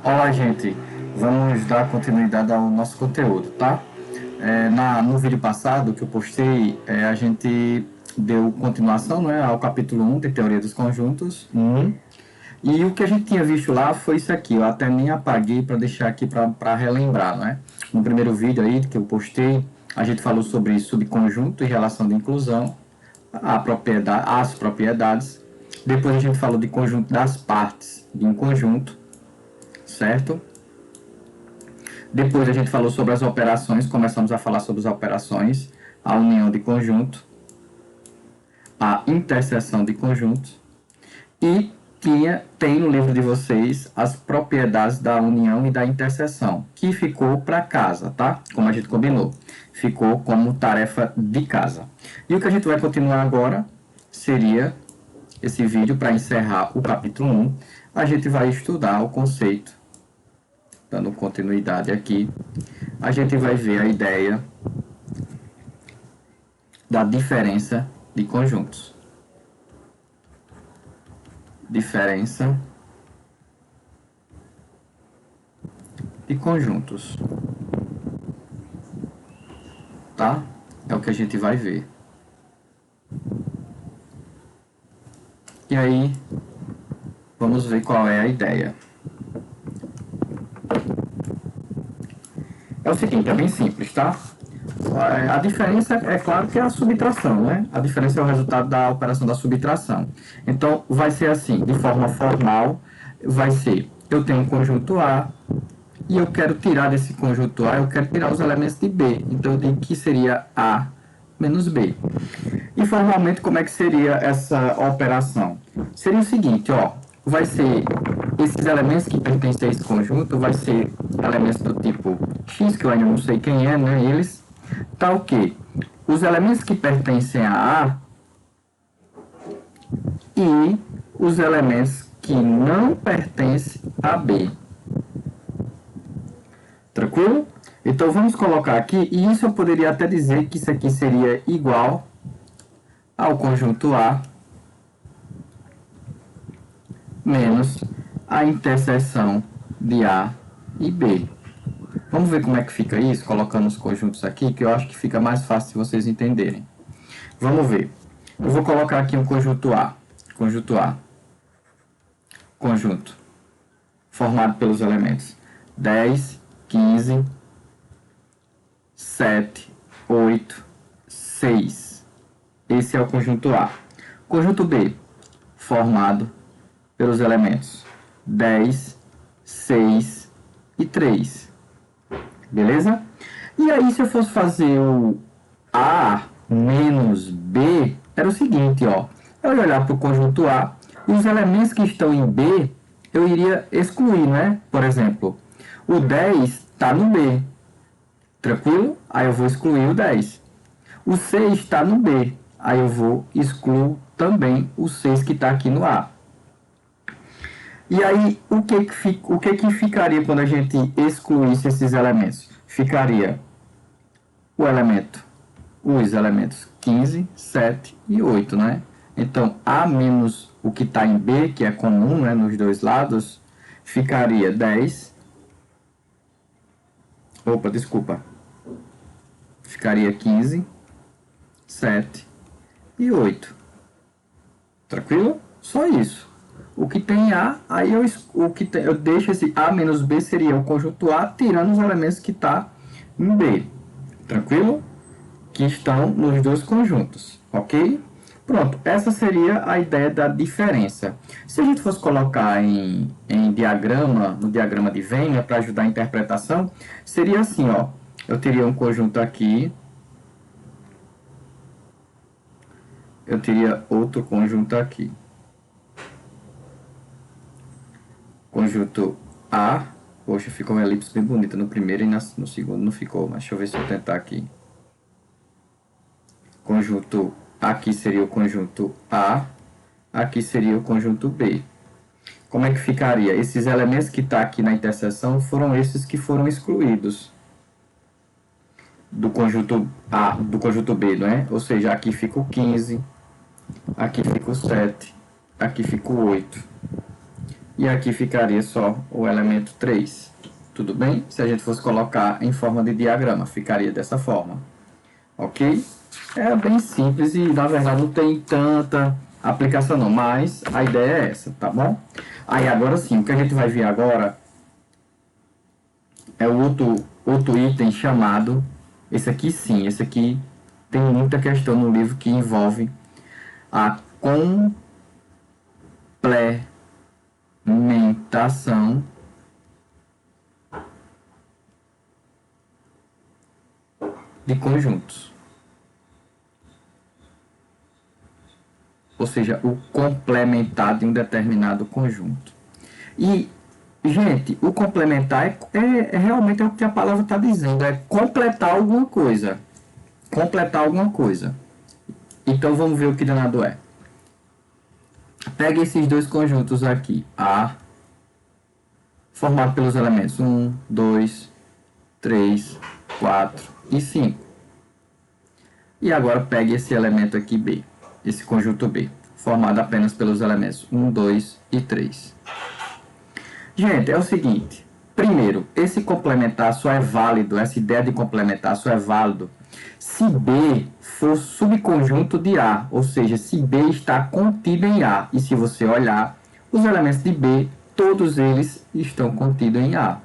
Olá, gente. Vamos dar continuidade ao nosso conteúdo, tá? No vídeo passado que eu postei, a gente deu continuação, né, ao capítulo 1 de Teoria dos Conjuntos 1. E o que a gente tinha visto lá foi isso aqui. Eu até nem apaguei para deixar aqui para relembrar, né? No primeiro vídeo aí que eu postei, a gente falou sobre subconjunto e relação de inclusão, as propriedades. Depois a gente falou de conjunto das partes de um conjunto, certo? Depois a gente falou sobre as operações, começamos a falar sobre as operações, a união de conjunto, a interseção de conjuntos e tem no livro de vocês as propriedades da união e da interseção, que ficou para casa, tá? Como a gente combinou. Ficou como tarefa de casa. E o que a gente vai continuar agora seria esse vídeo para encerrar o capítulo 1. A gente vai estudar o conceito, dando continuidade aqui. A gente vai ver a ideia da diferença de conjuntos. Diferença de conjuntos. Tá? É o que a gente vai ver. E aí, vamos ver qual é a ideia. É o seguinte, é bem simples, tá? A diferença, é claro que é a subtração, né? A diferença é o resultado da operação da subtração. Então, vai ser assim, de forma formal, vai ser, eu tenho um conjunto A, e eu quero tirar desse conjunto A, eu quero tirar os elementos de B. Então, eu digo que seria A menos B. E formalmente, como é que seria essa operação? Seria o seguinte, ó, vai ser esses elementos que pertencem a esse conjunto, vai ser elementos do tipo X, que eu ainda não sei quem é, né, eles, tá o quê? Os elementos que pertencem a A e os elementos que não pertencem a B. Tranquilo? Então vamos colocar aqui, e isso eu poderia até dizer que isso aqui seria igual ao conjunto A menos a interseção de A e B. Vamos ver como é que fica isso, colocando os conjuntos aqui, que eu acho que fica mais fácil de vocês entenderem. Vamos ver. Eu vou colocar aqui um conjunto A. Conjunto A. Conjunto. Formado pelos elementos 10, 15, 7, 8, 6. Esse é o conjunto A. Conjunto B. Formado pelos elementos 10, 6 e 3. Beleza? E aí, se eu fosse fazer o A menos B, era o seguinte, ó. Eu ia olhar para o conjunto A e os elementos que estão em B, eu iria excluir, né? Por exemplo, o 10 está no B. Tranquilo? Aí eu vou excluir o 10. O 6 está no B. Aí eu vou excluir também o 6 que está aqui no A. E aí, o que ficaria quando a gente excluísse esses elementos? Ficaria os elementos 15, 7 e 8, né? Então, A menos o que está em B, que é comum, né, nos dois lados, ficaria 10. Opa, desculpa. Ficaria 15, 7 e 8. Tranquilo? Só isso. O que tem A, aí eu deixo esse A menos B seria o conjunto A, tirando os elementos que está em B. Tranquilo? Que estão nos dois conjuntos, ok? Pronto, essa seria a ideia da diferença. Se a gente fosse colocar em diagrama, no diagrama de Venn, para ajudar a interpretação, seria assim, ó. Eu teria um conjunto aqui, eu teria outro conjunto aqui. Conjunto A, poxa, ficou uma elipse bem bonita no primeiro e no segundo não ficou, mas deixa eu ver se eu tentar aqui. Conjunto, aqui seria o conjunto A, aqui seria o conjunto B. Como é que ficaria? Esses elementos que estão aqui na interseção foram esses que foram excluídos do conjunto A, do conjunto B, não é? Ou seja, aqui fica o 15, aqui fica o 7, aqui fica o 8. E aqui ficaria só o elemento 3. Tudo bem? Se a gente fosse colocar em forma de diagrama, ficaria dessa forma. Ok? É bem simples e, na verdade, não tem tanta aplicação não, mas a ideia é essa, tá bom? Aí, agora sim, o que a gente vai ver agora é o outro item chamado, esse aqui sim, esse aqui tem muita questão no livro que envolve a complementação de conjuntos. Ou seja, o complementar de um determinado conjunto. E, gente, o complementar é realmente o que a palavra está dizendo, é completar alguma coisa. Completar alguma coisa. Então, vamos ver o que danado é. Pega esses dois conjuntos aqui, A, formado pelos elementos 1, 2, 3, 4 e 5. E agora pegue esse elemento aqui, B, esse conjunto B, formado apenas pelos elementos 1, 2 e 3. Gente, é o seguinte, primeiro, esse complementar só é válido, essa ideia de complementar só é válido se B for subconjunto de A, ou seja, se B está contido em A. E se você olhar, os elementos de B, todos eles estão contidos em A.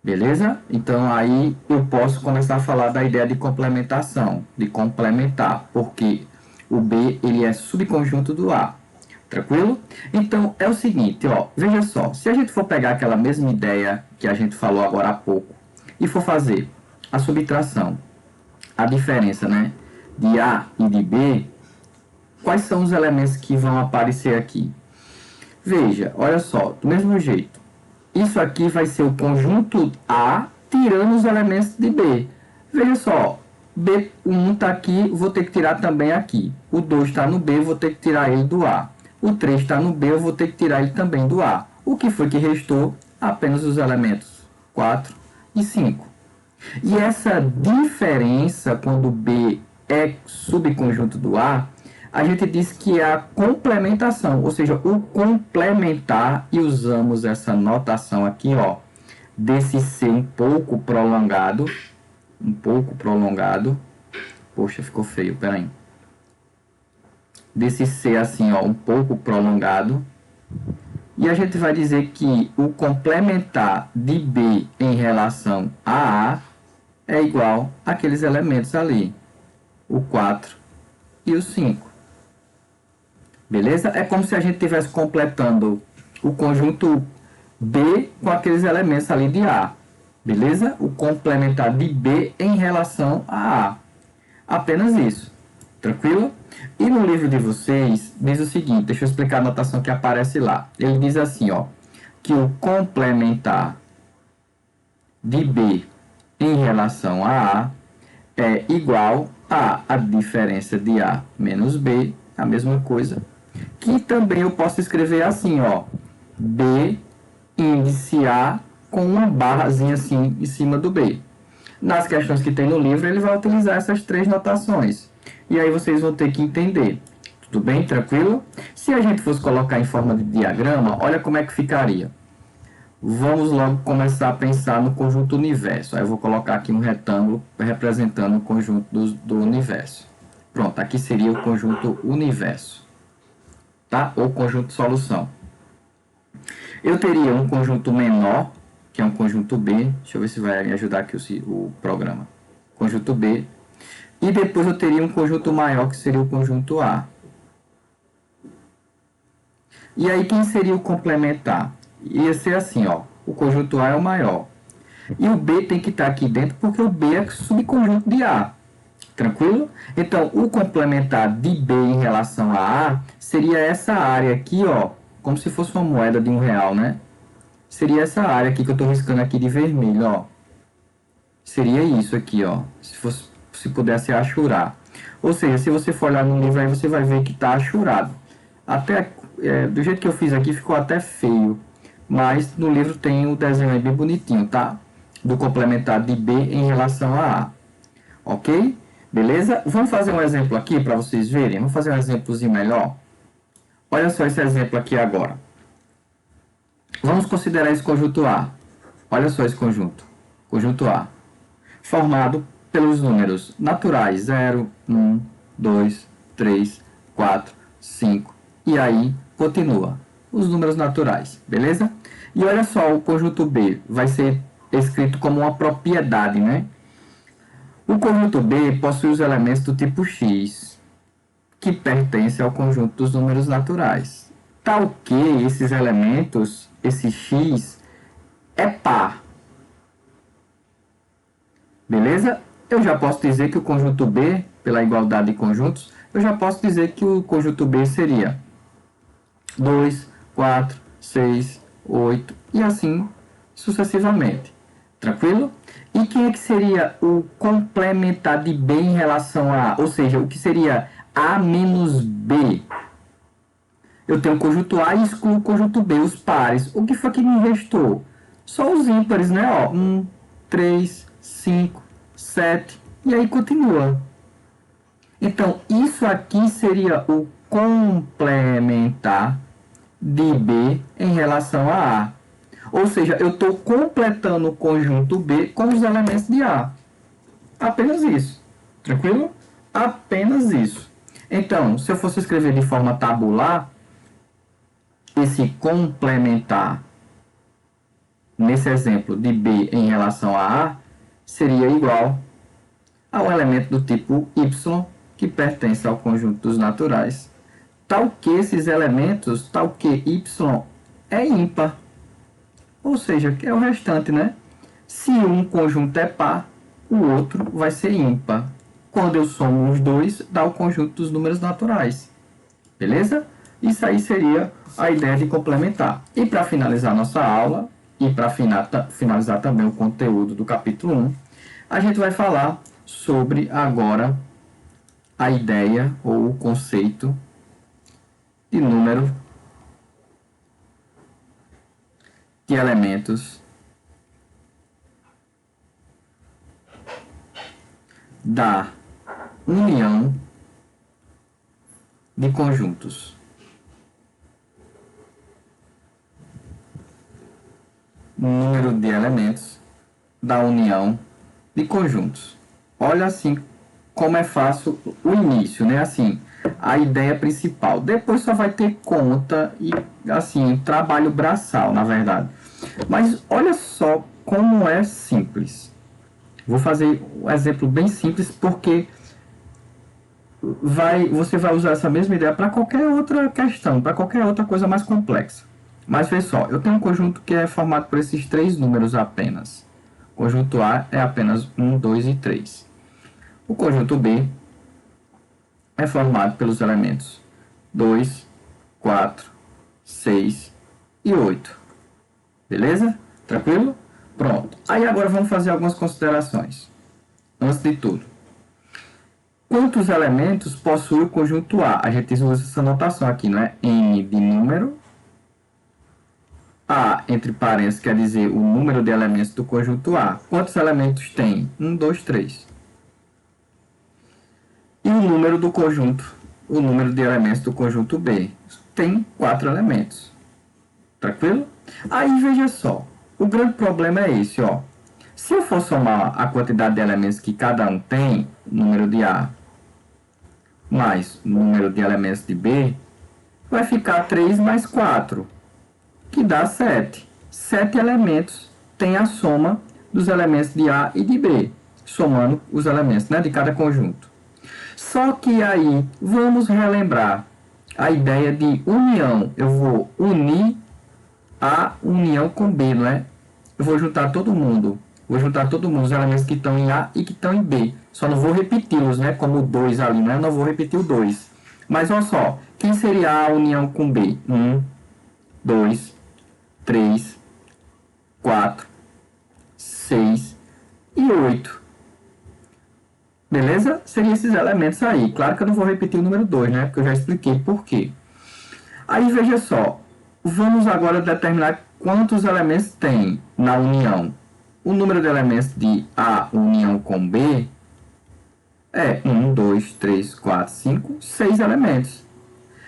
Beleza? Então, aí eu posso começar a falar da ideia de complementação, de complementar, porque o B ele é subconjunto do A. Tranquilo? Então, é o seguinte, ó, veja só, se a gente for pegar aquela mesma ideia que a gente falou agora há pouco e for fazer a subtração, a diferença, né, de A e de B, quais são os elementos que vão aparecer aqui? Veja, olha só, do mesmo jeito, isso aqui vai ser o conjunto A tirando os elementos de B. Veja só, B1 está aqui, vou ter que tirar também aqui. O 2 está no B, vou ter que tirar ele do A. O 3 está no B, eu vou ter que tirar ele também do A. O que foi que restou? Apenas os elementos 4 e 5. E essa diferença, quando B é subconjunto do A, a gente diz que é a complementação, ou seja, o complementar, e usamos essa notação aqui, ó, desse C um pouco prolongado, poxa, ficou feio, peraí, desse C assim, ó, um pouco prolongado, e a gente vai dizer que o complementar de B em relação a é igual àqueles elementos ali, o 4 e o 5. Beleza? É como se a gente estivesse completando o conjunto B com aqueles elementos ali de A. Beleza? O complementar de B em relação a A. Apenas isso. Tranquilo? E no livro de vocês, diz o seguinte, deixa eu explicar a notação que aparece lá. Ele diz assim, ó, que o complementar de B em relação a A é igual a diferença de A menos B, a mesma coisa. Que também eu posso escrever assim, ó, B índice A com uma barrazinha assim em cima do B. Nas questões que tem no livro, ele vai utilizar essas três notações. E aí vocês vão ter que entender. Tudo bem? Tranquilo? Se a gente fosse colocar em forma de diagrama, olha como é que ficaria. Vamos logo começar a pensar no conjunto universo. Aí eu vou colocar aqui um retângulo representando o conjunto do universo. Pronto, aqui seria o conjunto universo. Tá? Ou conjunto solução. Eu teria um conjunto menor, que é um conjunto B. Deixa eu ver se vai me ajudar aqui o programa. Conjunto B. E depois eu teria um conjunto maior, que seria o conjunto A. E aí, quem seria o complementar? Ia ser assim, ó. O conjunto A é o maior. E o B tem que estar aqui dentro, porque o B é subconjunto de A. Tranquilo? Então, o complementar de B em relação a A seria essa área aqui, ó. Como se fosse uma moeda de R$1, né? Seria essa área aqui que eu estou riscando aqui de vermelho, ó. Seria isso aqui, ó. Se pudesse achurar. Ou seja, se você for olhar no livro aí, você vai ver que está achurado. Até, do jeito que eu fiz aqui, ficou até feio. Mas no livro tem o desenho aí bem bonitinho, tá? Do complementar de B em relação a A. Ok? Beleza? Vamos fazer um exemplo aqui para vocês verem. Vamos fazer um exemplozinho melhor. Olha só esse exemplo aqui agora. Vamos considerar esse conjunto A. Olha só esse conjunto. Conjunto A. Formado pelos números naturais 0, 1, 2, 3, 4, 5. E aí continua. Os números naturais. Beleza? E olha só, o conjunto B vai ser escrito como uma propriedade, né? O conjunto B possui os elementos do tipo X, que pertencem ao conjunto dos números naturais. Tal que esses elementos, esse X, é par. Beleza? Eu já posso dizer que o conjunto B, pela igualdade de conjuntos, eu já posso dizer que o conjunto B seria 2, 4, 6, 8 e assim sucessivamente. Tranquilo? E quem é que seria o complementar de B em relação a A? Ou seja, o que seria A menos B? Eu tenho o conjunto A e excluo o conjunto B, os pares. O que foi que me restou? Só os ímpares, né? Ó, 1, 3, 5, 7 e aí continua. Então, isso aqui seria o complementar de B em relação a A. Ou seja, eu estou completando o conjunto B com os elementos de A. Apenas isso. Tranquilo? Apenas isso. Então, se eu fosse escrever de forma tabular, esse complementar, nesse exemplo de B em relação a A, seria igual ao elemento do tipo Y, que pertence ao conjunto dos naturais, tal que esses elementos, tal que Y é ímpar. Ou seja, que é o restante, né? Se um conjunto é par, o outro vai ser ímpar. Quando eu somo os dois, dá o conjunto dos números naturais. Beleza? Isso aí seria a ideia de complementar. E para finalizar nossa aula, e para finalizar também o conteúdo do capítulo 1, a gente vai falar sobre agora a ideia ou o conceito de número de elementos da união de conjuntos. Número de elementos da união de conjuntos. Olha assim como é fácil o início, né? Assim, a ideia principal. Depois só vai ter conta e, assim, trabalho braçal, na verdade. Mas olha só como é simples. Vou fazer um exemplo bem simples porque você vai usar essa mesma ideia para qualquer outra questão, para qualquer outra coisa mais complexa. Mas vê só, eu tenho um conjunto que é formado por esses três números apenas. O conjunto A é apenas 1, 2 e 3. O conjunto B é formado pelos elementos 2, 4, 6 e 8. Beleza? Tranquilo? Pronto. Aí agora vamos fazer algumas considerações. Antes de tudo, quantos elementos possui o conjunto A? A gente usa essa notação aqui, não é? N de número. A, entre parênteses, quer dizer o número de elementos do conjunto A. Quantos elementos tem? 1, 2, 3. E o número do conjunto, o número de elementos do conjunto B, tem 4 elementos. Tranquilo? Aí veja só, o grande problema é esse, ó. Se eu for somar a quantidade de elementos que cada um tem, número de A, mais o número de elementos de B, vai ficar 3 mais 4, que dá 7. 7 elementos tem a soma dos elementos de A e de B, somando os elementos, né, de cada conjunto. Só que aí, vamos relembrar a ideia de união. Eu vou unir a união com B, não é? Eu vou juntar todo mundo. Vou juntar todo mundo, os elementos que estão em A e que estão em B. Só não vou repeti-los, né? Como o 2 ali, né? Não vou repetir o 2. Mas olha só, quem seria a união com B? 1, 2, 3, 4, 6 e 8. Beleza? Seriam esses elementos aí. Claro que eu não vou repetir o número 2, né? Porque eu já expliquei por quê. Aí veja só. Vamos agora determinar quantos elementos tem na união. O número de elementos de A união com B é 1, 2, 3, 4, 5, 6 elementos.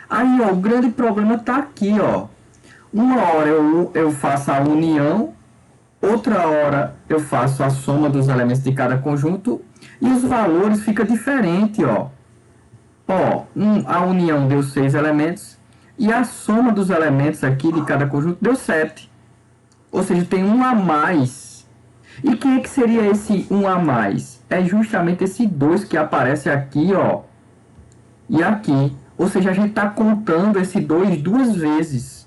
Aí, ó, o grande problema está aqui, ó. Uma hora eu faço a união, outra hora eu faço a soma dos elementos de cada conjunto e os valores ficam diferentes, ó. Ó, a união deu 6 elementos e a soma dos elementos aqui de cada conjunto deu 7. Ou seja, tem um a mais. E quem é que seria esse um a mais? É justamente esse 2 que aparece aqui, ó. E aqui. Ou seja, a gente está contando esse 2 duas vezes.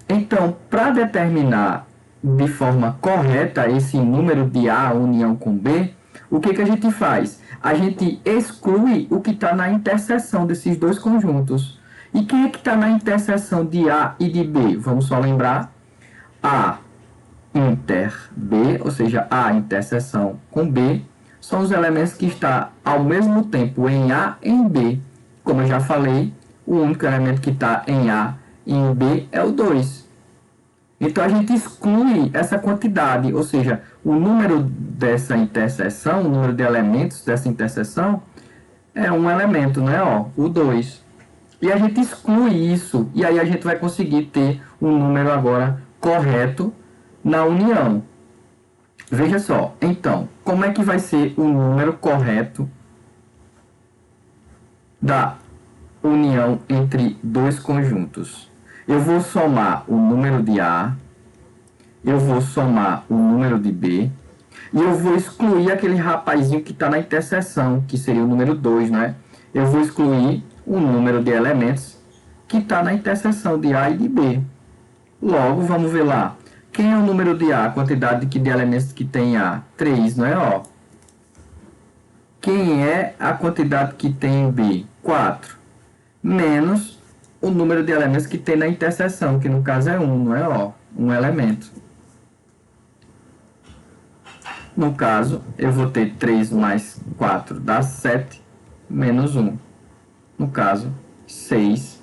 Então, para determinar de forma correta esse número de A união com B, o que a gente faz? A gente exclui o que está na interseção desses dois conjuntos. E quem é que está na interseção de A e de B? Vamos só lembrar. A inter B, ou seja, A interseção com B, são os elementos que estão ao mesmo tempo em A e em B. Como eu já falei, o único elemento que está em A e em B é o 2. Então, a gente exclui essa quantidade, ou seja, o número dessa interseção, o número de elementos dessa interseção, é um elemento, né? Ó, o 2. E a gente exclui isso, e aí a gente vai conseguir ter um número agora correto na união. Veja só, então, como é que vai ser o número correto da união entre dois conjuntos? Eu vou somar o número de A, eu vou somar o número de B, e eu vou excluir aquele rapazinho que está na interseção, que seria o número 2, né? Eu vou excluir o número de elementos que está na interseção de A e de B. Logo, vamos ver lá. Quem é o número de A? A quantidade de elementos que tem A? 3, não é? Ó. Quem é a quantidade que tem em B? 4. Menos o número de elementos que tem na interseção, que no caso é 1, não é? Ó, um elemento. No caso, eu vou ter 3 mais 4 dá 7, menos 1. No caso, 6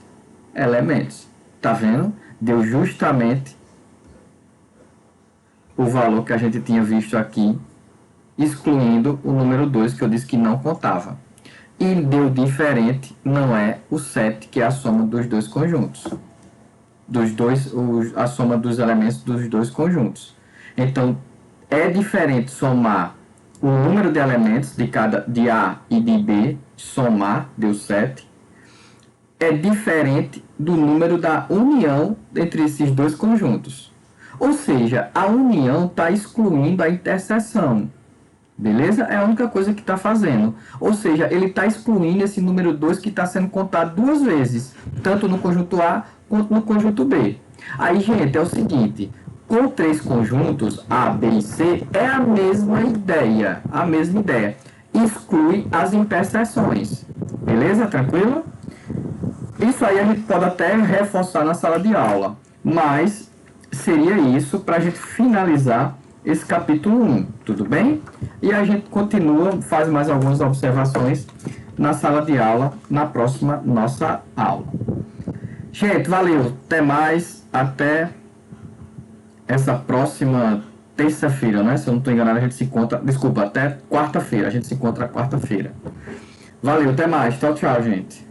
elementos. Tá vendo? Deu justamente o valor que a gente tinha visto aqui, excluindo o número 2, que eu disse que não contava. E deu diferente, não é o 7, que é a soma dos dois conjuntos. A soma dos elementos dos dois conjuntos. Então, é diferente somar o número de elementos de A e de B, somar, deu 7. É diferente do número da união entre esses dois conjuntos. Ou seja, a união está excluindo a interseção. Beleza? É a única coisa que está fazendo. Ou seja, ele está excluindo esse número 2 que está sendo contado duas vezes, tanto no conjunto A quanto no conjunto B. Aí, gente, é o seguinte, com 3 conjuntos, A, B e C, é a mesma ideia. A mesma ideia. Exclui as interseções. Beleza? Tranquilo? Isso aí a gente pode até reforçar na sala de aula. Mas seria isso para a gente finalizar esse capítulo 1, tudo bem? E a gente continua, faz mais algumas observações na sala de aula, na próxima nossa aula. Gente, valeu, até mais, até essa próxima terça-feira, né? Se eu não estou enganado, a gente se encontra, desculpa, até quarta-feira, a gente se encontra quarta-feira. Valeu, até mais, tchau, tchau, gente.